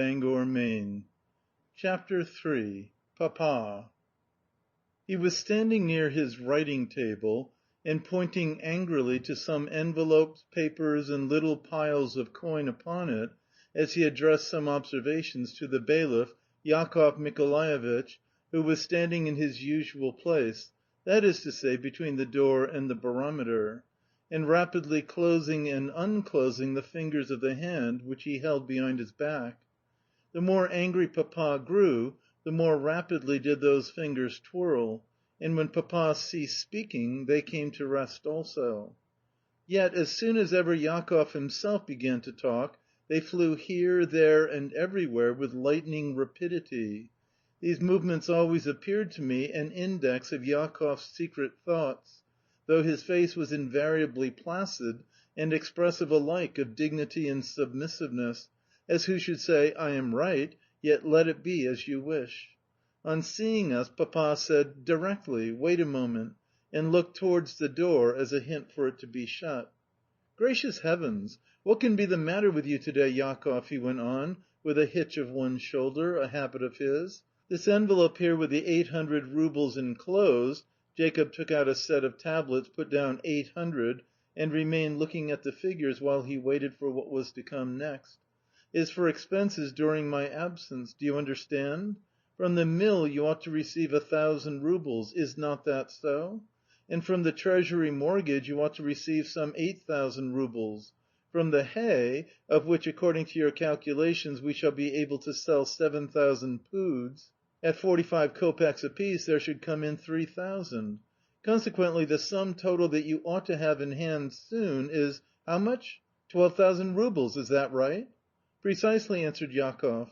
Bangor, Maine. Chapter 3. Papa. He was standing near his writing table and pointing angrily to some envelopes, papers, and little piles of coin upon it as he addressed some observations to the bailiff, Yakov Mikolaievitch, who was standing in his usual place, that is to say, between the door and the barometer, and rapidly closing and unclosing the fingers of the hand which he held behind his back. The more angry Papa grew, the more rapidly did those fingers twirl, and when Papa ceased speaking, they came to rest also. Yet, as soon as ever Yakov himself began to talk, they flew here, there, and everywhere with lightning rapidity. These movements always appeared to me an index of Yakov's secret thoughts, though his face was invariably placid and expressive alike of dignity and submissiveness, as who should say, "I am right, yet let it be as you wish." On seeing us, Papa said, "Directly, wait a moment," and looked towards the door as a hint for it to be shut. "Gracious heavens! What can be the matter with you to day, Yakov?" he went on, with a hitch of one shoulder, a habit of his. "This envelope here with the 800 roubles enclosed," Jacob took out a set of tablets, put down 800, and remained looking at the figures while he waited for what was to come next, "is for expenses during my absence. Do you understand? From the mill you ought to receive 1,000 roubles. Is not that so? And from the treasury mortgage you ought to receive some 8,000 roubles. From the hay, of which, according to your calculations, we shall be able to sell 7,000 poods, at 45 kopecks apiece there should come in 3,000. Consequently, the sum total that you ought to have in hand soon is how much? 12,000 roubles. Is that right?" "Precisely," answered Yakov.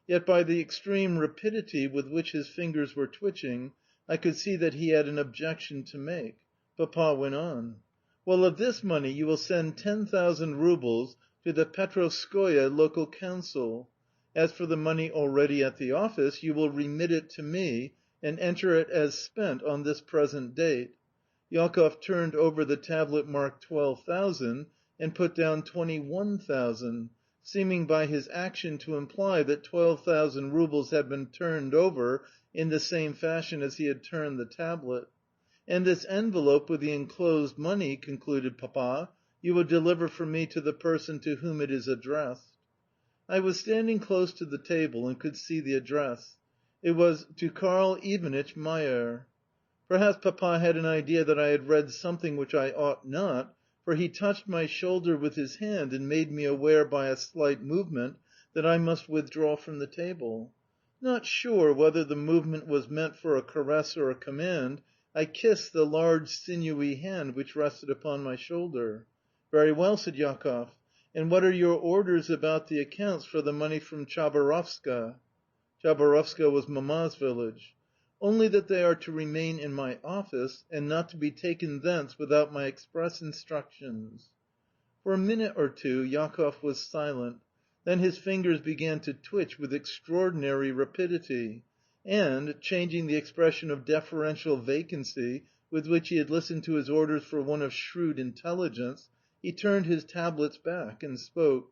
Yet by the extreme rapidity with which his fingers were twitching, I could see that he had an objection to make. Papa went on. "Well, of this money you will send 10,000 roubles to the Petrovskoe local council. As for the money already at the office, you will remit it to me and enter it as spent on this present date." Yakov turned over the tablet marked 12,000 and put down 21,000, seeming by his action to imply that 12,000 roubles had been turned over in the same fashion as he had turned the tablet. "And this envelope with the enclosed money," concluded Papa, "you will deliver for me to the person to whom it is addressed." I was standing close to the table and could see the address. It was "To Karl Ivanitch Mayer." Perhaps Papa had an idea that I had read something which I ought not, for he touched my shoulder with his hand and made me aware by a slight movement that I must withdraw from the table. Not sure whether the movement was meant for a caress or a command, I kissed the large sinewy hand which rested upon my shoulder. "Very well," said Yakov. "And what are your orders about the accounts for the money from Chabarovska?" Chabarovska was Mamma's village. "Only that they are to remain in my office, and not to be taken thence without my express instructions." For a minute or two Yakov was silent. Then his fingers began to twitch with extraordinary rapidity, and, changing the expression of deferential vacancy with which he had listened to his orders for one of shrewd intelligence, he turned his tablets back and spoke.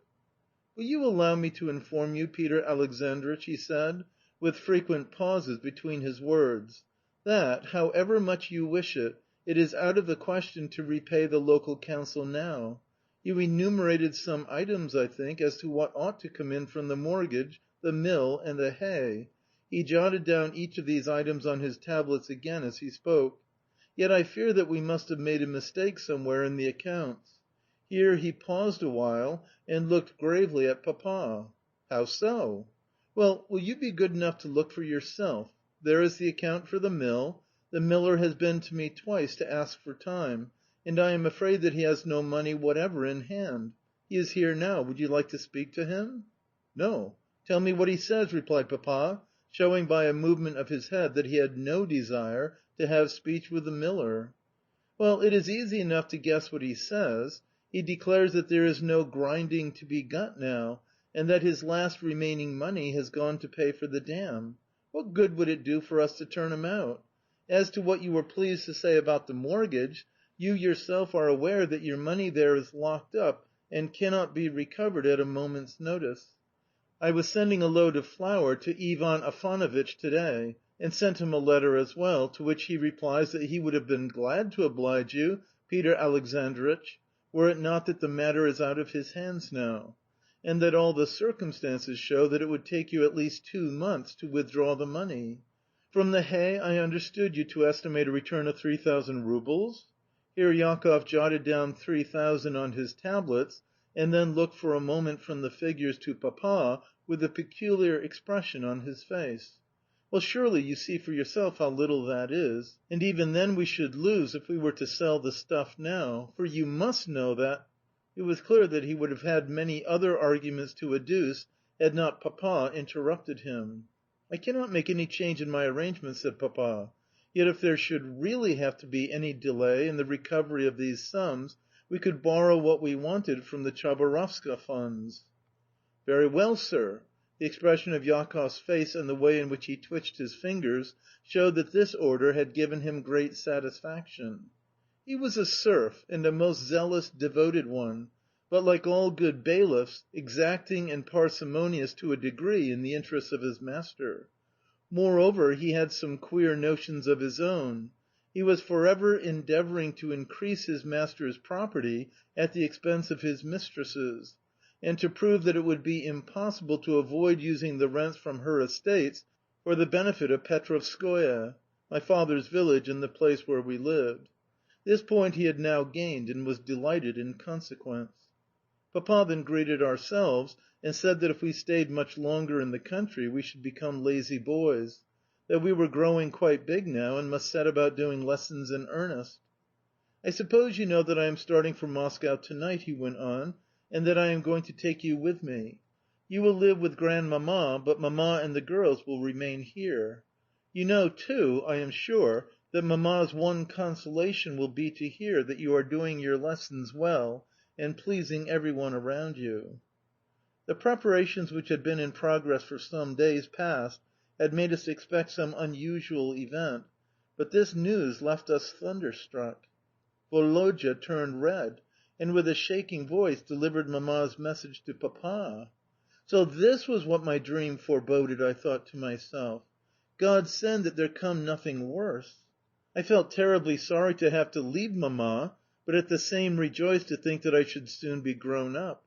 "Will you allow me to inform you, Peter Alexandritch," he said, with frequent pauses between his words, "that, however much you wish it, it is out of the question to repay the local council now. You enumerated some items, I think, as to what ought to come in from the mortgage, the mill, and the hay." He jotted down each of these items on his tablets again as he spoke. "Yet I fear that we must have made a mistake somewhere in the accounts." Here he paused a while and looked gravely at Papa. "How so?" "Well, will you be good enough to look for yourself? There is the account for the mill. The miller has been to me twice to ask for time, and I am afraid that he has no money whatever in hand. He is here now. Would you like to speak to him?" "No. Tell me what he says," replied Papa, showing by a movement of his head that he had no desire to have speech with the miller. "Well, it is easy enough to guess what he says. He declares that there is no grinding to be got now, and that his last remaining money has gone to pay for the dam. What good would it do for us to turn him out? As to what you were pleased to say about the mortgage, you yourself are aware that your money there is locked up and cannot be recovered at a moment's notice. I was sending a load of flour to Ivan Afanovitch to day, and sent him a letter as well, to which he replies that he would have been glad to oblige you, Peter Alexandritch, were it not that the matter is out of his hands now, and that all the circumstances show that it would take you at least 2 months to withdraw the money. From the hay I understood you to estimate a return of 3,000 roubles?" Here Jakoff jotted down 3,000 on his tablets, and then looked for a moment from the figures to Papa with a peculiar expression on his face. "Well, surely you see for yourself how little that is. And even then we should lose if we were to sell the stuff now. For you must know that..." It was clear that he would have had many other arguments to adduce had not Papa interrupted him. "I cannot make any change in my arrangements," said Papa. "Yet if there should really have to be any delay in the recovery of these sums, we could borrow what we wanted from the Chabarovska funds." "Very well, sir." The expression of Jakoff's face and the way in which he twitched his fingers showed that this order had given him great satisfaction. He was a serf, and a most zealous, devoted one, but, like all good bailiffs, exacting and parsimonious to a degree in the interests of his master. Moreover, he had some queer notions of his own. He was forever endeavouring to increase his master's property at the expense of his mistress's, and to prove that it would be impossible to avoid using the rents from her estates for the benefit of Petrovskoe, my father's village and the place where we lived. This point he had now gained, and was delighted in consequence. Papa then greeted ourselves, and said that if we stayed much longer in the country we should become lazy boys; that we were growing quite big now, and must set about doing lessons in earnest. "I suppose you know that I am starting for Moscow to night," he went on, "and that I am going to take you with me. You will live with Grandmamma, but Mamma and the girls will remain here. You know, too, I am sure, that Mamma's one consolation will be to hear that you are doing your lessons well, and pleasing every one around you." The preparations which had been in progress for some days past had made us expect some unusual event, but this news left us thunderstruck. Woloda turned red, and with a shaking voice delivered Mamma's message to Papa. "So this was what my dream foreboded," I thought to myself. "God send that there come nothing worse!" I felt terribly sorry to have to leave Mamma, but at the same rejoiced to think that I should soon be grown up.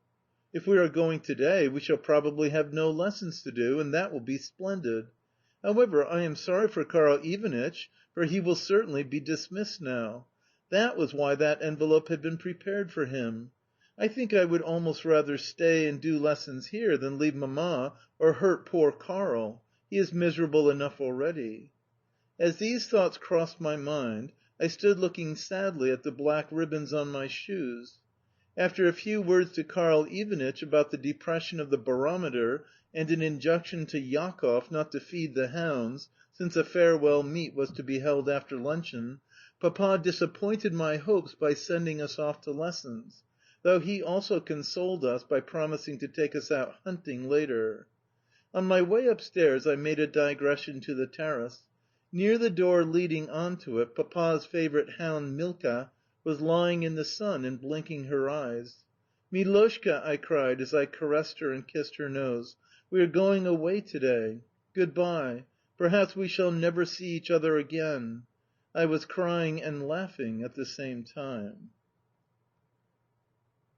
If we are going to day, we shall probably have no lessons to do, and that will be splendid. However, I am sorry for Karl Ivanitch, for he will certainly be dismissed now. That was why that envelope had been prepared for him. I think I would almost rather stay and do lessons here than leave Mamma or hurt poor Karl. He is miserable enough already. As these thoughts crossed my mind, I stood looking sadly at the black ribbons on my shoes. After a few words to Karl Ivanitch about the depression of the barometer and an injunction to Jakoff not to feed the hounds, since a farewell meet was to be held after luncheon, Papa disappointed my hopes by sending us off to lessons, though he also consoled us by promising to take us out hunting later. On my way upstairs I made a digression to the terrace. Near the door leading on to it Papa's favourite hound Milka was lying in the sun and blinking her eyes. "Miloshka," I cried as I caressed her and kissed her nose, "we are going away to day. Good bye. Perhaps we shall never see each other again." I was crying and laughing at the same time.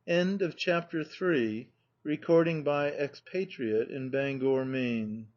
End of Chapter 3. Recording by Expatriate in Bangor, Maine.